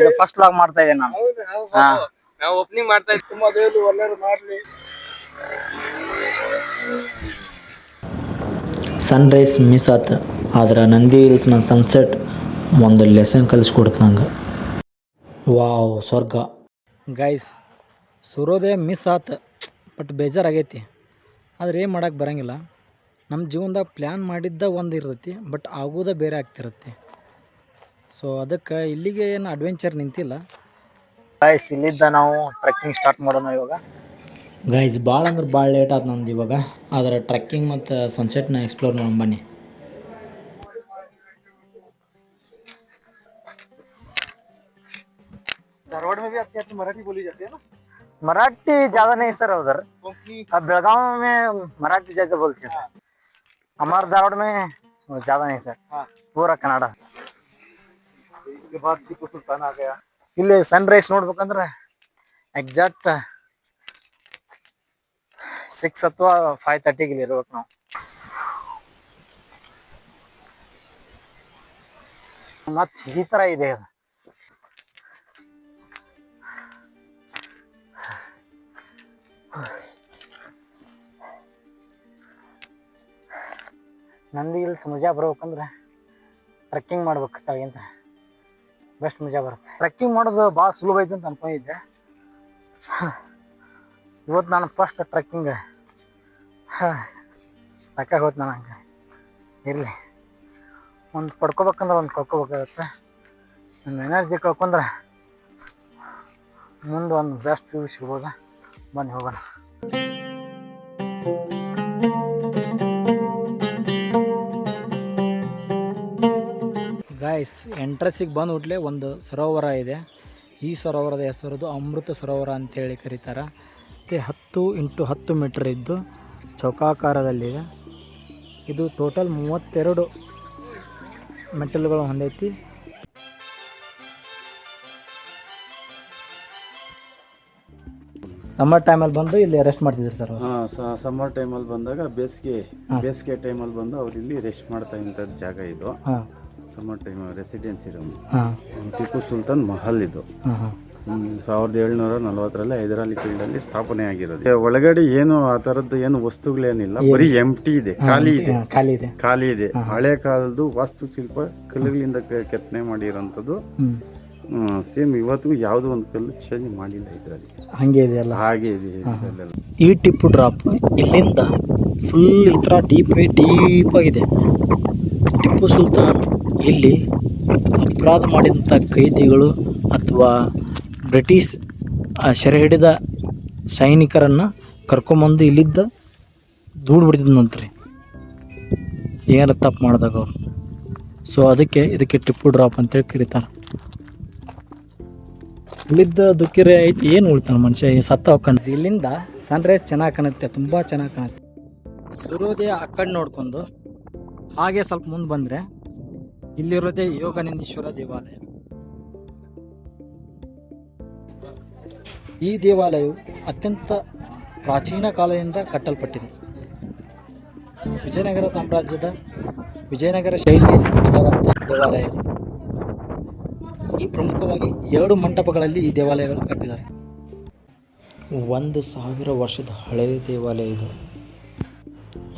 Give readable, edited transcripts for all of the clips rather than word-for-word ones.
ಇದು first vlog ಮಾಡ್ತಾ ಇದ್ದೇನೆ ನಾನು. ನಾವು ಓಪನಿಂಗ್ ಮಾಡ್ತಾ ಇದ್ದೀವಿ. ತುಂಬಾ ದೇವರು ಎಲ್ಲರೂ ಮಾಡ್ಲಿ. ಸನ್ರೈಸ್ ಮಿಸ್ ಆತು, ಆದ್ರೆ ನಂದಿ ಹಿಲ್ಸ್ನ ಸನ್ಸೆಟ್ ಒಂದು ಲೆಸನ್ ಕಲಿಸ್ಕೊಡ್ತು ನಂಗೆ. ವಾವ್, ಸ್ವರ್ಗ ಗೈಸ್. ಸೂರ್ಯೋದಯ ಮಿಸ್ ಆತು, ಬಟ್ ಬೇಜಾರಾಗೈತಿ. ಆದರೆ ಏನು ಮಾಡೋಕ್ಕೆ ಬರೋಂಗಿಲ್ಲ. ನಮ್ಮ ಜೀವನದಾಗ ಪ್ಲ್ಯಾನ್ ಮಾಡಿದ್ದ ಒಂದು ಇರ್ತೈತಿ, ಬಟ್ ಆಗೋದೇ ಬೇರೆ ಆಗ್ತಿರುತ್ತೆ. ಸೊ ಅದಕ್ಕೆ ಇಲ್ಲಿಗೆ ಏನು ಅಡ್ವೆಂಚರ್ ನಿಂತಿಲ್ಲ ಗೈಸ್. ಇಲ್ಲಿದ್ದ ನಾವು ಟ್ರೆಕ್ಕಿಂಗ್ ಸ್ಟಾರ್ಟ್ ಮಾಡೋಣ ಇವಾಗ. ಗೈಸ್ ಭಾಳ ಅಂದ್ರೆ ಭಾಳ ಲೇಟ್ ಆಯ್ತು ನಂದು ಇವಾಗ. ಆದರೆ ಟ್ರೆಕ್ಕಿಂಗ್ ಮತ್ತು ಸನ್ಸೆಟ್ನ ಎಕ್ಸ್ಪ್ಲೋರ್ ಮಾಡೋಣ ಬನ್ನಿ. धारवाड़ में भी आपके यहाँ मराठी बोली जाती है ना? मराठी ज्यादा नहीं सर उधर. अब बेलगांव में मराठी ज्यादा बोलते हैं. हमारे धारवाड़ में ज्यादा नहीं सर, पूरा कन्नड़. इसके बाद टीपू सुल्तान आ गया. ಇಲ್ಲಿ ಸನ್ರೈಸ್ ನೋಡ್ಬೇಕಂದ್ರೆ ಎಕ್ಸಾಕ್ಟ್ 6 ಅಥವಾ 5:30 ಇಲ್ಲಿ ಇರ್ಬೇಕು ನಾವು. ಮತ್ತೆ ಈ ತರ ಇದೆ ಅದು. ನಂದಿ ಹಿಲ್ಸ್ ಮಜಾ ಬರ್ಬೇಕಂದ್ರೆ ಟ್ರೆಕ್ಕಿಂಗ್ ಮಾಡ್ಬೇಕು. ಕೆಳಗಿಂತ ಬೆಸ್ಟ್ ಮಜಾ ಬರುತ್ತೆ. ಟ್ರೆಕ್ಕಿಂಗ್ ಮಾಡೋದು ಭಾಳ ಸುಲಭ ಐತೆ ಅಂತ ಅನ್ಕೊಂಡಿದ್ದೆ. ಇವತ್ತು ನಾನು ಫಸ್ಟ್ ಟ್ರೆಕ್ಕಿಂಗ್ ಸಾಕಾಗಿ ಹೋಯ್ತು ನನಗೆ. ಇರಲಿ, ಒಂದು ಪಡ್ಕೋಬೇಕಂದ್ರೆ ಒಂದು ಕಳ್ಕೊಬೇಕಾಗತ್ತೆ. ನನ್ನ ಎನರ್ಜಿ ಕಳ್ಕೊಂಡ್ರೆ ಮುಂದೆ ಒಂದು ಬೆಸ್ಟ್ ವ್ಯೂ ಸಿಗ್ಬೋದು. ಬನ್ನಿ ಹೋಗೋಣ. ಗಾಯ್ಸ್, ಎಂಟ್ರೆನ್ಸಿಗೆ ಬಂದುಬಿಟ್ಲೆ ಒಂದು ಸರೋವರ ಇದೆ. ಈ ಸರೋವರದ ಹೆಸರದು ಅಮೃತ ಸರೋವರ ಅಂತೇಳಿ ಕರೀತಾರೆ. ಮತ್ತು 10x10 ಮೀಟರ್ ಇದ್ದು ಚೌಕಾಕಾರದಲ್ಲಿದೆ. ಇದು ಟೋಟಲ್ 32 ಮೆಟ್ಟಲುಗಳು ಹೊಂದೈತಿ. ಸಮ್ಮರ್ ಟೈಮಲ್ಲಿ ಬಂದು ಇಲ್ಲಿ ರೆಸ್ಟ್ ಮಾಡ್ತಿದ್ರು ಸರ್. ಸಮ್ಮರ್ ಟೈಮಲ್ಲಿ ಬಂದಾಗ ಬೇಸಿಗೆ ಟೈಮಲ್ಲಿ ಬಂದು ಅವ್ರು ಇಲ್ಲಿ ರೆಸ್ಟ್ ಮಾಡ್ತಾ ಇಂಥದ್ದು ಜಾಗ ಇದು. Summer time residency room. Tipu Sultan Mahal ಇದು. 1740ರಲ್ಲಿ ಹೈದರಾಲಿ ಫೀಲ್ಡಲ್ಲಿ ಸ್ಥಾಪನೆ ಆಗಿರೋದು. ಒಳಗಡೆ ಏನು ಆ ಥರದ್ದು ಏನು ವಸ್ತುಗಳೇನಿಲ್ಲ, ಬರೀ ಎಂಟಿ ಇದೆ, ಖಾಲಿ ಇದೆ. ಹಳೆ ಕಾಲದ್ದು ವಾಸ್ತುಶಿಲ್ಪ ಕಲ್ಲುಗಳಿಂದ ಕೆತ್ತನೆ ಮಾಡಿರೋಂಥದ್ದು. ಸೇಮ್ ಇವತ್ತಿಗೂ ಯಾವುದೋ ಒಂದು ಕಲ್ಲು ಚೇಂಜ್ ಮಾಡಿಲ್ಲ ಇದರಲ್ಲಿ, ಹಾಗೆ ಇದೆಯಲ್ಲ. ಹಾಗೆ ಇದೆ. ಈ ಟಿಪ್ಪು ಡ್ರಾಪ್ ಇಲ್ಲಿಂದ ಫುಲ್ ಈ ಥರ ಡೀಪ್ ಆಗಿದೆ. ಟಿಪ್ಪು ಸುಲ್ತಾನ್ ಇಲ್ಲಿ ಅಪರಾಧ ಮಾಡಿದಂಥ ಕೈದಿಗಳು ಅಥವಾ ಬ್ರಿಟಿಷ್ ಸೆರೆ ಹಿಡಿದ ಸೈನಿಕರನ್ನು ಕರ್ಕೊಂಬಂದು ಇಲ್ಲಿದ್ದ ದೂಡ್ ಬಿಡ್ತಿದ್ದಂತ್ರಿ ಏನಾರು ತಪ್ಪು ಮಾಡಿದಾಗ ಅವರು. ಸೊ ಇದಕ್ಕೆ ಟಿಪ್ಪು ಡ್ರಾಪ್ ಅಂತೇಳಿ ಕರೀತಾರೆ. ಇಲ್ಲಿದ್ದ ದುಃಖಿರೆ ಐತಿ, ಏನು ಉಳ್ತಾನೆ ಮನುಷ್ಯ ಸತ್ತ ಹೋಗ್ಕಂತ. ಇಲ್ಲಿಂದ ಸನ್ರೈಸ್ ಚೆನ್ನಾಗಿ ಕಾಣುತ್ತೆ, ತುಂಬ ಚೆನ್ನಾಗಿ ಕಾಣುತ್ತೆ. ಸೂರ್ಯೋದಯ ಆ ಕಡೆ ನೋಡ್ಕೊಂಡು ಹಾಗೆ ಸ್ವಲ್ಪ ಮುಂದೆ ಬಂದರೆ ಇಲ್ಲಿರೋದೇ ಯೋಗಾನಂದೀಶ್ವರ ದೇವಾಲಯ. ಈ ದೇವಾಲಯವು ಅತ್ಯಂತ ಪ್ರಾಚೀನ ಕಾಲದಿಂದ ಕಟ್ಟಲ್ಪಟ್ಟಿದೆ. ವಿಜಯನಗರ ಸಾಮ್ರಾಜ್ಯದ ವಿಜಯನಗರ ಶೈಲಿಯಲ್ಲಿ ಕಟ್ಟಲಾದಂಥ ದೇವಾಲಯ ಇದು. ಈ ಪ್ರಮುಖವಾಗಿ 2 ಮಂಟಪಗಳಲ್ಲಿ ಈ ದೇವಾಲಯಗಳು ಕಟ್ಟಿದ್ದಾರೆ. 1000 ವರ್ಷದ ಹಳೆಯ ದೇವಾಲಯ ಇದು.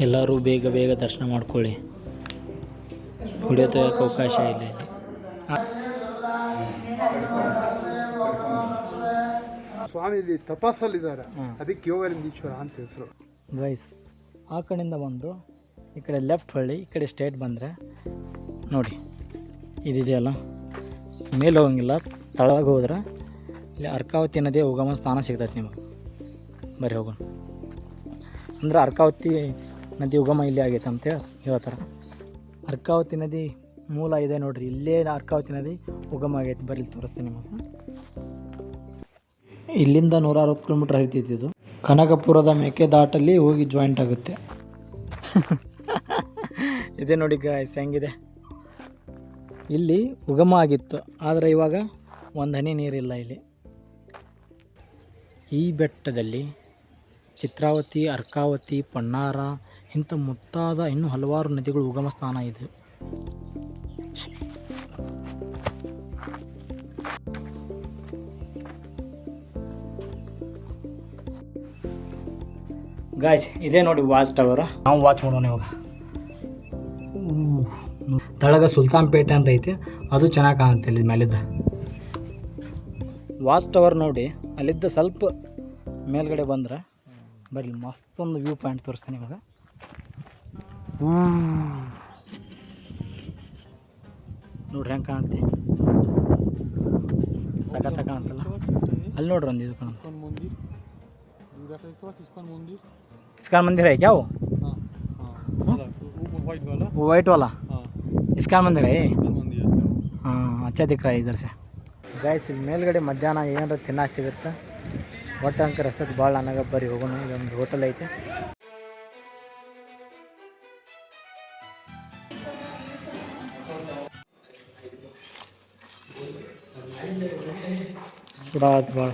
ಎಲ್ಲರೂ ಬೇಗ ದರ್ಶನ ಮಾಡ್ಕೊಳ್ಳಿ. ವಿಡಿಯೋ ತೆಗೆಯೋಕ್ಕೆ ಅವಕಾಶ ಇಲ್ಲ ಇಲ್ಲಿ. ಸ್ವಾಮಿ ಇಲ್ಲಿ ತಪಸ್ಸಲ್ಲಿದ್ದಾರೆ, ಅದಕ್ಕೆ ಯೋಗಾನಂದೀಶ್ವರ ಅಂತ ಹೆಸರು. ಗೈಸ್, ಆ ಕಡೆಯಿಂದ ಬಂದು ಈ ಕಡೆ ಲೆಫ್ಟ್ ಹೊಳ್ಳಿ ಈ ಕಡೆ ಸ್ಟ್ರೇಟ್ ಬಂದರೆ ನೋಡಿ ಇದಿದೆಯಲ್ಲ, ಮೇಲೆ ಹೋಗಂಗಿಲ್ಲ, ತಳಗೆ ಹೋದ್ರೆ ಇಲ್ಲಿ ಅರ್ಕಾವತಿ ನದಿಯ ಉಗಮ ಸ್ಥಾನ ಸಿಗ್ತೈತೆ ನಿಮಗೆ. ಬರೀ ಹೋಗೋಣ ಅಂದ್ರೆ ಅರ್ಕಾವತಿ ನದಿ ಉಗಮ ಇಲ್ಲಿ ಆಗೈತೆ ಅಂತೇಳಿ ಹೇಳ್ತಾರೆ. ಅರ್ಕಾವತಿ ನದಿ ಮೂಲ ಇದೆ ನೋಡ್ರಿ, ಇಲ್ಲೇ ಅರ್ಕಾವತಿ ನದಿ ಉಗಮ ಆಗೈತೆ. ಬರೀ ತೋರಿಸ್ತೀನಿ ನಿಮಗೆ. ಇಲ್ಲಿಂದ 160 ಕಿಲೋಮೀಟ್ರ್ ಹರಿತೈತಿ ಇದು. ಕನಕಪುರದ ಮೇಕೆದಾಟಲ್ಲಿ ಹೋಗಿ ಜಾಯಿಂಟ್ ಆಗುತ್ತೆ. ಇದೆ ನೋಡಿ ಗಾಯ್ಸ್ ಹೆಂಗಿದೆ. ಇಲ್ಲಿ ಉಗಮ ಆಗಿತ್ತು, ಆದರೆ ಇವಾಗ ಒಂದು ಹನಿ ನೀರಿಲ್ಲ ಇಲ್ಲಿ. ಈ ಬೆಟ್ಟದಲ್ಲಿ ಚಿತ್ರಾವತಿ, ಅರ್ಕಾವತಿ, ಪನ್ನಾರ ಇಂಥ ಮುಂತಾದ ಇನ್ನೂ ಹಲವಾರು ನದಿಗಳು ಉಗಮ ಸ್ಥಾನ ಇದೆ. ಗಾಯ್ಸ್ ಇದೇ ನೋಡಿ ವಾಚ್ ಟವರ್. ನಾವು ವಾಚ್ ಮಾಡೋಣ ಇವಾಗ. ತಳಗ ಸುಲ್ತಾನ್ಪೇಟೆ ಅಂತ ಐತಿ, ಅದು ಚೆನ್ನಾಗಿ ಕಾಣುತ್ತೆ ಇಲ್ಲಿ ಮೇಲಿದ್ದ ವಾಚ್ ಟವರ್. ನೋಡಿ ಅಲ್ಲಿದ್ದ ಸ್ವಲ್ಪ ಮೇಲ್ಗಡೆ ಬಂದ್ರೆ ಬರಲಿ ಮಸ್ತೊಂದು ವ್ಯೂ ಪಾಯಿಂಟ್ ತೋರಿಸ್ತಾನೆ ಇವಾಗ. ನೋಡ್ರಿ ಹೆಂಗೆ ಕಾಣುತ್ತೆ, ಸಖತ್ತ ಕಾಣುತ್ತಲ್ಲ. ಅಲ್ಲಿ ನೋಡ್ರಿ ಒಂದು ಇದು ಕಾಣುತ್ತೆ, इस्कॉन मंदिर है क्या वो? वो वाइट वाला इस्कॉन मंदिर है. हाँ अच्छा दिख रहा है इधर से. ಗೈಸ್ ಇಲ್ಲಿ ಮೇಲ್ಗಡೆ ಮಧ್ಯಾಹ್ನ ಏನಾರ ತಿನ್ನಕ್ಕೆ ಸಿಗುತ್ತೆ. ಒಟ್ಟು ಅಂಕ ರಸಕ್ಕೆ ಭಾಳ ನನಗ ಬರ್ರಿ ಹೋಗೋಣ. ಇದೊಂದು ಹೋಟೆಲ್ ಐತೆ. ಭಾಳ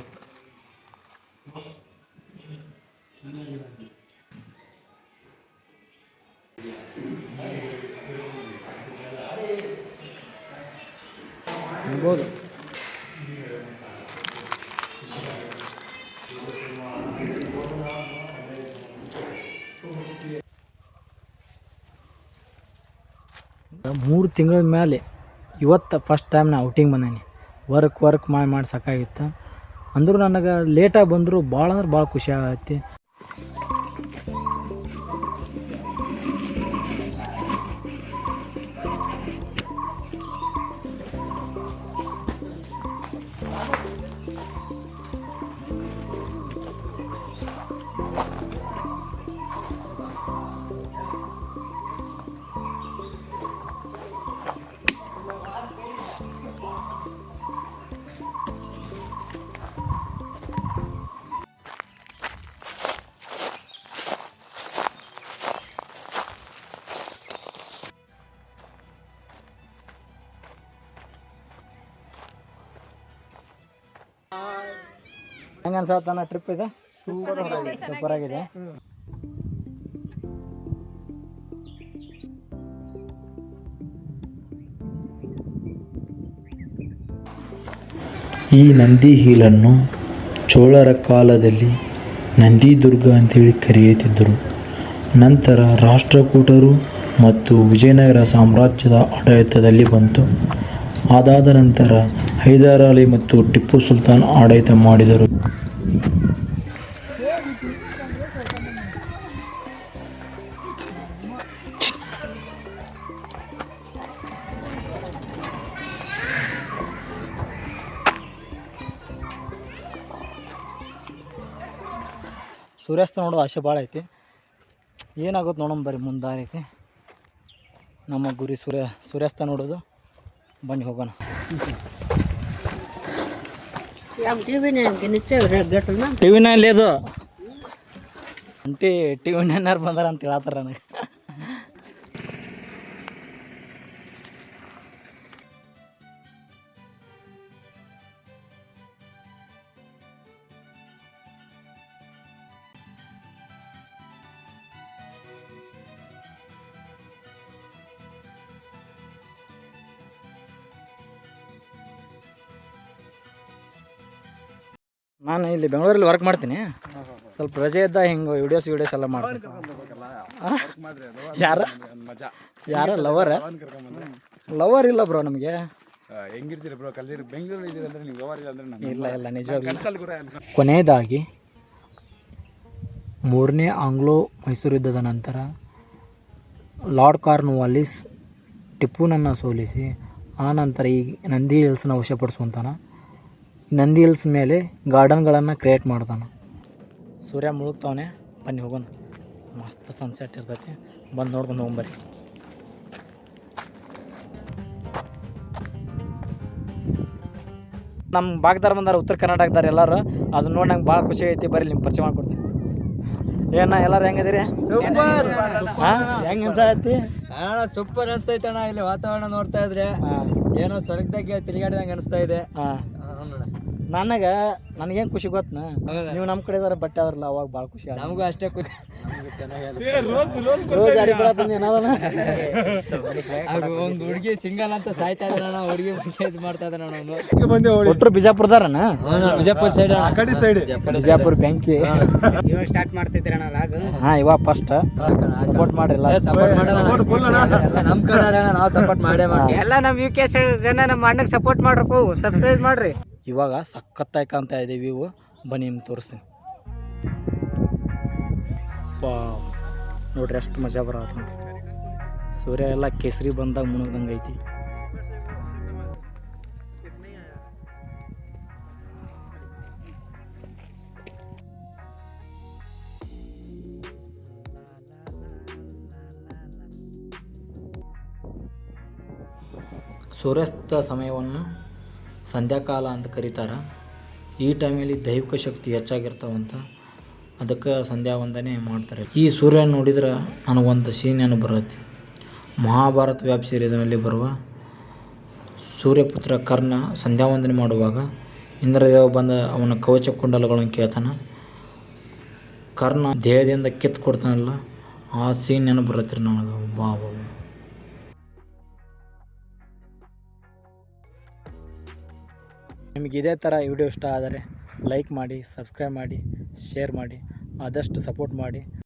ತಿನ್ಬೋದು. ಮೂರು ತಿಂಗಳ ಮೇಲೆ ಇವತ್ತು ಫಸ್ಟ್ ಟೈಮ್ ನಾ ಔಟಿಂಗ್ ಬಂದೇನಿ. ವರ್ಕ್ ಮಾಡಿ ಸಾಕಾಗಿತ್ತು. ಅಂದರೂ ನನಗೆ ಲೇಟಾಗಿ ಬಂದರೂ ಭಾಳ ಅಂದ್ರೆ ಭಾಳ ಖುಷಿ ಆಗತ್ತೆ. ಹೆಂಗೆ ಅನ್ಸತ್ತಾನ ಟ್ರಿಪ್ ಇದೆ? ಸೂಪರ್ ಆಗಿದೆ. ಈ ನಂದಿ ಹೀಲನ್ನು ಚೋಳರ ಕಾಲದಲ್ಲಿ ನಂದಿದುರ್ಗ ಅಂತೇಳಿ ಕರೆಯುತ್ತಿದ್ದರು. ನಂತರ ರಾಷ್ಟ್ರಕೂಟರು ಮತ್ತು ವಿಜಯನಗರ ಸಾಮ್ರಾಜ್ಯದ ಆಡಳಿತದಲ್ಲಿ ಬಂತು. ಅದಾದ ನಂತರ ಹೈದರ್ ಅಲಿ ಮತ್ತು ಟಿಪ್ಪು ಸುಲ್ತಾನ್ ಆಡಳಿತ ಮಾಡಿದರು. ಸೂರ್ಯಾಸ್ತ ನೋಡೋ ಆಸೆ ಭಾಳ ಐತಿ. ಏನಾಗುತ್ತೆ ನೋಡೋಣ ಬರ್ರಿ, ಮುಂದೆ ದಾರಿ ಐತಿ. ನಮ್ಮ ಗುರಿ ಸೂರ್ಯಾಸ್ತ ನೋಡೋದು. ಬನ್ನಿ ಹೋಗೋಣ. ಟಿ ವಿ ನೈನ್ లేదు అంటే ಟಿ.ವಿ. 9 ಬಂದಾರ ಅಂತ ಹೇಳತ್ತಾರ ನನಗೆ. ನಾನು ಇಲ್ಲಿ ಬೆಂಗಳೂರಲ್ಲಿ ವರ್ಕ್ ಮಾಡ್ತೀನಿ. ಸ್ವಲ್ಪ ರಜೆ ಇದ್ದ ಹಿಂಗೆ ವಿಡಿಯೋಸ್ ಎಲ್ಲ ಮಾಡ್ತೀನಿ. ಯಾರ ಲವರ್ ಇಲ್ಲ ಬ್ರೋ ನಮಗೆ. ಹೆಂಗಿರ್ತೀರಿ ಬ್ರೋ? ಬೆಂಗಳೂರು ಇದ್ದೀರಂದ್ರೆ ನೀವು ಲವರ್ ಇಲ್ಲ ಅಂದ್ರೆ ಇಲ್ಲ ನಿಜವಾಗ್ಲೂ. ಕೊನೆಯದಾಗಿ 3ನೇ ಆಂಗ್ಲೋ ಮೈಸೂರು ಯುದ್ಧದ ನಂತರ ಲಾರ್ಡ್ ಕಾರ್ನ್ವಾಲಿಸ್ ಟಿಪ್ಪುನನ್ನು ಸೋಲಿಸಿ ಆ ನಂತರ ಈ ನಂದಿ ಹಿಲ್ಸ್ನ ವಶಪಡಿಸುವಂತಾನೆ. ನಂದಿ ಹಿಲ್ಸ್ ಮೇಲೆ ಗಾರ್ಡನ್ಗಳನ್ನು ಕ್ರಿಯೇಟ್ ಮಾಡ್ತಾನೆ. ಸೂರ್ಯ ಮುಳುಗ್ತಾವನೆ. ಬನ್ನಿ ಹೋಗೋಣ. ಮಸ್ತ್ ಸನ್ಸೆಟ್ ಇರ್ತೈತಿ. ಬಂದು ನೋಡ್ಕೊಂಡು ಹೋಗ್ಬರ್ರಿ. ನಮ್ಮ ಭಾಗದಾರ ಬಂದಾರ, ಉತ್ತರ ಕರ್ನಾಟಕದಾರ ಎಲ್ಲರೂ. ಅದನ್ನ ನೋಡಿ ನಂಗೆ ಭಾಳ ಖುಷಿ ಐತಿ. ಬರ್ರಿ ನಿಮ್ಗೆ ಪರಿಚಯ ಮಾಡ್ಕೊಡ್ತೀನಿ. ಏನ ಎಲ್ಲರೂ ಹೆಂಗದಿರಿ? ಹಾಂ, ಹೆಂಗೆ ಅನ್ಸತಿ? ಸೂಪರ್ ಅನಿಸ್ತೈತೆ ಅಣ್ಣ. ಇಲ್ಲಿ ವಾತಾವರಣ ನೋಡ್ತಾ ಇದ್ರೆ ಏನೋ ಸ್ವರ್ಗದಾಗೆ ತಿರುಗಾಡಿದಂಗೆ ಅನಿಸ್ತಾ ಇದೆ. ನನಗೇನು ಖುಷಿ ಗೊತ್ತಾ, ನೀವು ನಮ್ಮ ಕಡೆ ಇದಾರೆ ಬಟ್ಟೆ ಆದ್ರಲ್ಲ ಅವಾಗ ಭಾಳ ಖುಷಿ ಆಗ. ನಮಗೂ ಅಷ್ಟೇ ಖುಷಿ. ಒಂದು ಹುಡುಗಿ ಸಿಂಗಲ್ ಅಂತ ಸಾಯ್ತಾ ಇದ್ದಾನ, ಹುಡುಗಿ ಇದು ಮಾಡ್ತಾ ಇದ್ದಾನ. ಒಟ್ಟರು ಬಿಜಾಪುರದಾರನ? ಬಿಜಾಪುರ ಸೈಡ್, ಬಿಜಾಪುರ ಬೆಂಕಿ. ಇವಾಗ ಸ್ಟಾರ್ಟ್ ಮಾಡ್ತಿದ್ದೀರಣ್ಣ ಲಾಗ್? ಹಾಂ, ಇವಾಗ ಫಸ್ಟ್ ಸಪೋರ್ಟ್ ಮಾಡಿಲ್ಲ. ಸಪೋರ್ಟ್ ನಮ್ಮ ಕಡೆ ನಾವು ಸಪೋರ್ಟ್ ಮಾಡೇ ಮಾಡಿ. ಎಲ್ಲ ನಮ್ಮ UK ಸೈಡ್ ಜನ ನಮ್ಮ ಅಣ್ಣಗೆ ಸಪೋರ್ಟ್ ಮಾಡ್ರಪ್ಪ, ಸಬ್ಸ್ಕ್ರೈಬ್ ಮಾಡ್ರಿ. ಇವಾಗ ಸಖತ್ತಾಗಿ ಕಾಣ್ತಾ ಇದೆ ವ್ಯೂ. ಬನ್ನಿ ನಿಮ್ಗೆ ತೋರಿಸ್ತೀನಿ. ನೋಡ್ರಿ ಎಷ್ಟು ಮಜಾ ಬರತ್ತೆ ನೋಡ್ರಿ. ಸೂರ್ಯ ಎಲ್ಲ ಕೇಸರಿ ಬಂದಾಗ ಮುಣಗ್ದಂಗೆ ಐತಿ. ಸೂರ್ಯಾಸ್ತ ಸಮಯವನ್ನು ಸಂಧ್ಯಾಕಾಲ ಅಂತ ಕರೀತಾರೆ. ಈ ಟೈಮಲ್ಲಿ ದೈವಿಕ ಶಕ್ತಿ ಹೆಚ್ಚಾಗಿರ್ತಾವಂತ, ಅದಕ್ಕೆ ಸಂಧ್ಯಾ ವಂದನೆ ಮಾಡ್ತಾರೆ. ಈ ಸೂರ್ಯ ನೋಡಿದ್ರೆ ನನಗೊಂದು ಸೀನ್ ಏನು ಬರುತ್ತೆ. ಮಹಾಭಾರತ ವೆಬ್ ಸೀರೀಸ್ನಲ್ಲಿ ಬರುವ ಸೂರ್ಯಪುತ್ರ ಕರ್ಣ ಸಂಧ್ಯಾ ವಂದನೆ ಮಾಡುವಾಗ ಇಂದ್ರದೇವ ಬಂದ ಅವನ ಕವಚ ಕುಂಡಲಗಳನ್ನು ಕೇಳ್ತಾನೆ. ಕರ್ಣ ದೇಹದಿಂದ ಕಿತ್ತು ಕೊಡ್ತಾನಲ್ಲ, ಆ ಸೀನ್ ಏನು ಬರುತ್ತೆ ನನಗೆ. ವಾ ವಾ. ನಿಮಗೆ ಇದೇ ಥರ ವಿಡಿಯೋ ಇಷ್ಟ ಆದರೆ ಲೈಕ್ ಮಾಡಿ, ಸಬ್ಸ್ಕ್ರೈಬ್ ಮಾಡಿ, ಶೇರ್ ಮಾಡಿ, ಆದಷ್ಟು ಸಪೋರ್ಟ್ ಮಾಡಿ.